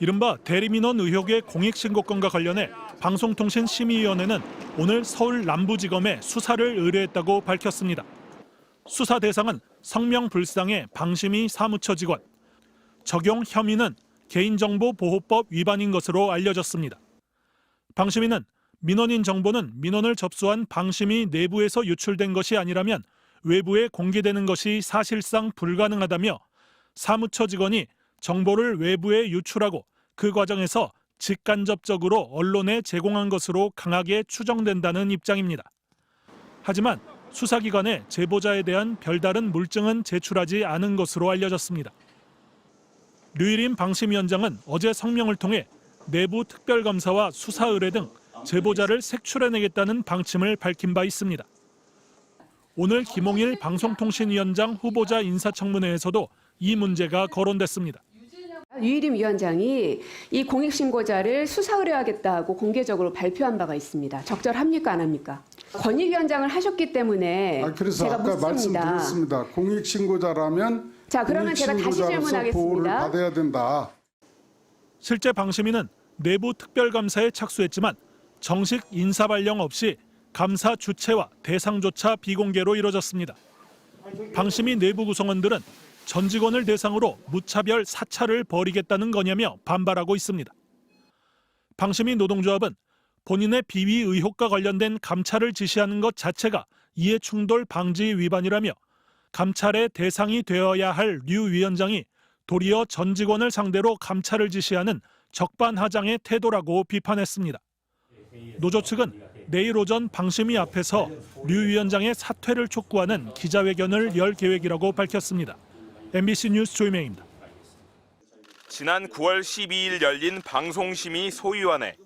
이른바 대리민원 의혹의 공익신고건과 관련해 방송통신심의위원회는 오늘 서울 남부지검에 수사를 의뢰했다고 밝혔습니다. 수사 대상은 성명불상의 방심위 사무처 직원. 적용 혐의는 개인정보보호법 위반인 것으로 알려졌습니다. 방심위는 민원인 정보는 민원을 접수한 방심위 내부에서 유출된 것이 아니라면 외부에 공개되는 것이 사실상 불가능하다며 사무처 직원이 정보를 외부에 유출하고 그 과정에서 직간접적으로 언론에 제공한 것으로 강하게 추정된다는 입장입니다. 하지만 수사기관에 제보자에 대한 별다른 물증은 제출하지 않은 것으로 알려졌습니다. 류일임 방심위원장은 어제 성명을 통해 내부 특별검사와 수사 의뢰 등 제보자를 색출해내겠다는 방침을 밝힌 바 있습니다. 오늘 김홍일 방송통신위원장 후보자 인사청문회에서도 이 문제가 거론됐습니다. 류일임 위원장이 이 공익신고자를 수사 의뢰하겠다고 공개적으로 발표한 바가 있습니다. 적절합니까 안 합니까? 권익위원장을 하셨기 때문에 그래서 제가 아까 묻습니다. 말씀드렸습니다. 공익신고자라면 자, 그러면 제가 다시 질문하겠습니다. 보호를 받아야 된다. 실제 방심위는 내부 특별감사에 착수했지만 정식 인사 발령 없이 감사 주체와 대상조차 비공개로 이뤄졌습니다. 방심위 내부 구성원들은 전 직원을 대상으로 무차별 사찰을 벌이겠다는 거냐며 반발하고 있습니다. 방심위 노동조합은 본인의 비위 의혹과 관련된 감찰을 지시하는 것 자체가 이해충돌 방지 위반이라며 감찰의 대상이 되어야 할 류 위원장이 도리어 전 직원을 상대로 감찰을 지시하는 적반하장의 태도라고 비판했습니다. 노조 측은 내일 오전 방심위 앞에서 류 위원장의 사퇴를 촉구하는 기자회견을 열 계획이라고 밝혔습니다. MBC 뉴스 조이명입니다. 지난 9월 12일 열린 방송심의 소위원회.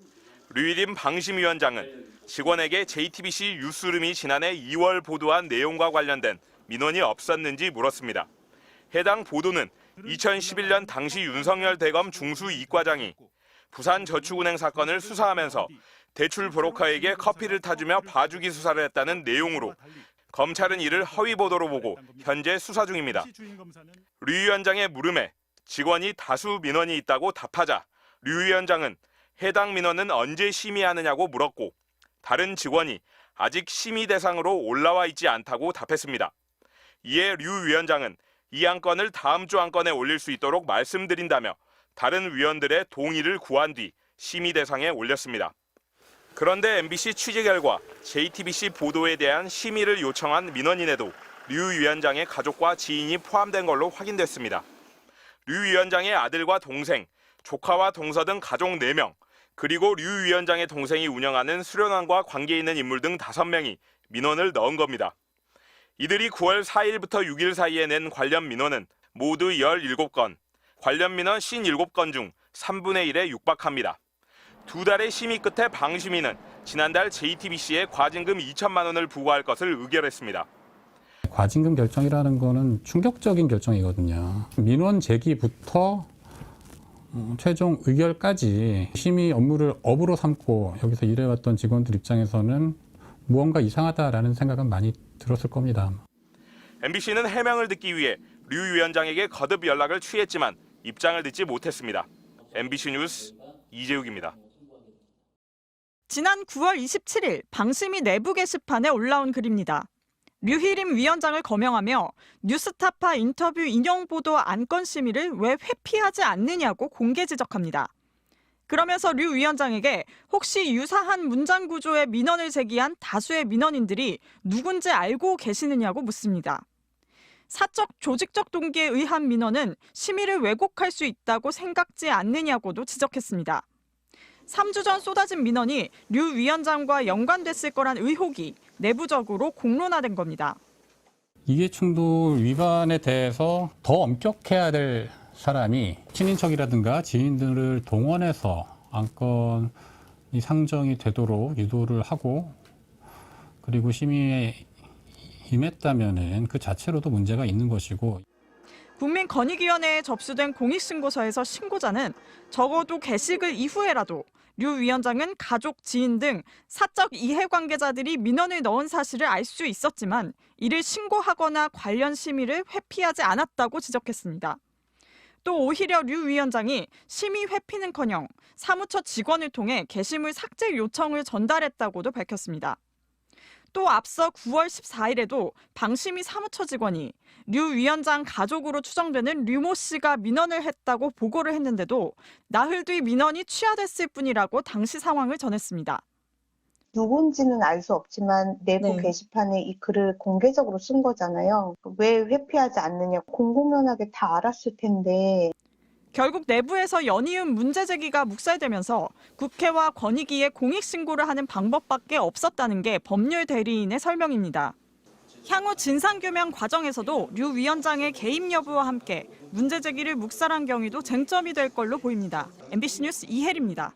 류일임 방심위원장은 직원에게 JTBC 뉴스룸이 지난해 2월 보도한 내용과 관련된 민원이 없었는지 물었습니다. 해당 보도는 2011년 당시 윤석열 대검 중수 이과장이 부산저축은행 사건을 수사하면서 대출 브로커에게 커피를 타주며 봐주기 수사를 했다는 내용으로 검찰은 이를 허위 보도로 보고 현재 수사 중입니다. 류 위원장의 물음에 직원이 다수 민원이 있다고 답하자 류 위원장은 해당 민원은 언제 심의하느냐고 물었고 다른 직원이 아직 심의 대상으로 올라와 있지 않다고 답했습니다. 이에 류 위원장은 이 안건을 다음 주 안건에 올릴 수 있도록 말씀드린다며 다른 위원들의 동의를 구한 뒤 심의 대상에 올렸습니다. 그런데 MBC 취재 결과 JTBC 보도에 대한 심의를 요청한 민원인에도 류 위원장의 가족과 지인이 포함된 걸로 확인됐습니다. 류 위원장의 아들과 동생, 조카와 동서 등 가족 4명, 그리고 류 위원장의 동생이 운영하는 수련원과 관계 있는 인물 등 5명이 민원을 넣은 겁니다. 이들이 9월 4일부터 6일 사이에 낸 관련 민원은 모두 17건, 관련 민원 57건 중 3분의 1에 육박합니다. 2달의 심의 끝에 방심위는 지난달 JTBC에 과징금 2천만 원을 부과할 것을 의결했습니다. 과징금 결정이라는 거는 충격적인 결정이거든요. 민원 제기부터 최종 의결까지 심의 업무를 업으로 삼고 여기서 일해왔던 직원들 입장에서는 무언가 이상하다라는 생각은 많이 들었을 겁니다. MBC는 해명을 듣기 위해 류 위원장에게 거듭 연락을 취했지만 입장을 듣지 못했습니다. MBC 뉴스 이재욱입니다. 지난 9월 27일 방심위 내부 게시판에 올라온 글입니다. 류일임 위원장을 거명하며 뉴스타파 인터뷰 인용 보도 안건 심의를 왜 회피하지 않느냐고 공개 지적합니다. 그러면서 류 위원장에게 혹시 유사한 문장 구조의 민원을 제기한 다수의 민원인들이 누군지 알고 계시느냐고 묻습니다. 사적 조직적 동기에 의한 민원은 심의를 왜곡할 수 있다고 생각지 않느냐고도 지적했습니다. 3주 전 쏟아진 민원이 류 위원장과 연관됐을 거란 의혹이 내부적으로 공론화된 겁니다. 이해충돌 위반에 대해서 더 엄격해야 될 사람이 친인척이라든가 지인들을 동원해서 안건이 상정이 되도록 유도를 하고 그리고 심의에 임했다면은 그 자체로도 문제가 있는 것이고. 국민권익위원회에 접수된 공익신고서에서 신고자는 적어도 게시글 이후에라도 류 위원장은 가족, 지인 등 사적 이해관계자들이 민원을 넣은 사실을 알 수 있었지만 이를 신고하거나 관련 심의를 회피하지 않았다고 지적했습니다. 또 오히려 류 위원장이 심의 회피는커녕 사무처 직원을 통해 게시물 삭제 요청을 전달했다고도 밝혔습니다. 또 앞서 9월 14일에도 방심위 사무처 직원이 류 위원장 가족으로 추정되는 류모 씨가 민원을 했다고 보고를 했는데도 나흘 뒤 민원이 취하됐을 뿐이라고 당시 상황을 전했습니다. 누군지는 알 수 없지만 내부 게시판에 이 글을 공개적으로 쓴 거잖아요. 왜 회피하지 않느냐. 공공연하게 다 알았을 텐데. 결국 내부에서 연이은 문제 제기가 묵살되면서 국회와 권익위에 공익신고를 하는 방법밖에 없었다는 게 법률 대리인의 설명입니다. 향후 진상규명 과정에서도 류 위원장의 개입 여부와 함께 문제 제기를 묵살한 경위도 쟁점이 될 걸로 보입니다. MBC 뉴스 이혜리입니다.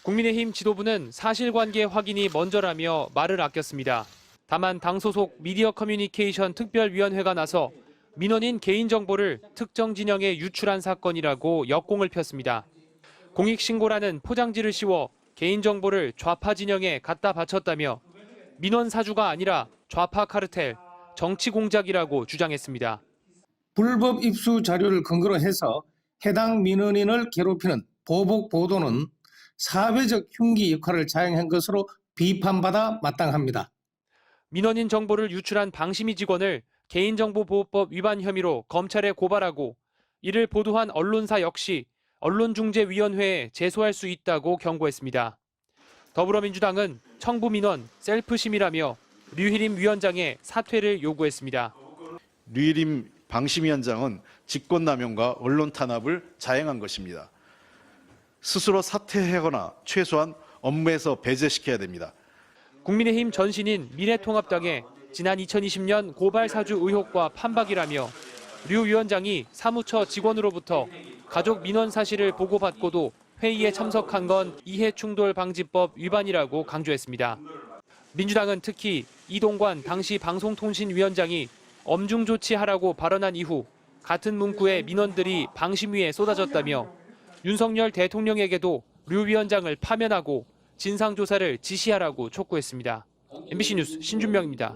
국민의힘 지도부는 사실관계 확인이 먼저라며 말을 아꼈습니다. 다만 당 소속 미디어 커뮤니케이션 특별위원회가 나서 민원인 개인정보를 특정 진영에 유출한 사건이라고 역공을 폈습니다. 공익신고라는 포장지를 씌워 개인정보를 좌파 진영에 갖다 바쳤다며 민원 사주가 아니라 좌파 카르텔, 정치 공작이라고 주장했습니다. 불법 입수 자료를 근거로 해서 해당 민원인을 괴롭히는 보복 보도는 사회적 흉기 역할을 자행한 것으로 비판받아 마땅합니다. 민원인 정보를 유출한 방심위 직원을 개인정보보호법 위반 혐의로 검찰에 고발하고 이를 보도한 언론사 역시 언론중재위원회에 제소할 수 있다고 경고했습니다. 더불어민주당은 청부 민원 셀프심이라며 류희림 위원장의 사퇴를 요구했습니다. 류희림 방심위원장은 직권남용과 언론 탄압을 자행한 것입니다. 스스로 사퇴하거나 최소한 업무에서 배제시켜야 됩니다. 국민의힘 전신인 미래통합당에 지난 2020년 고발 사주 의혹과 판박이라며 류 위원장이 사무처 직원으로부터 가족 민원 사실을 보고받고도 회의에 참석한 건 이해충돌방지법 위반이라고 강조했습니다. 민주당은 특히 이동관 당시 방송통신위원장이 엄중 조치하라고 발언한 이후 같은 문구의 민원들이 방심위에 쏟아졌다며 윤석열 대통령에게도 류 위원장을 파면하고 진상조사를 지시하라고 촉구했습니다. MBC 뉴스 신준명입니다.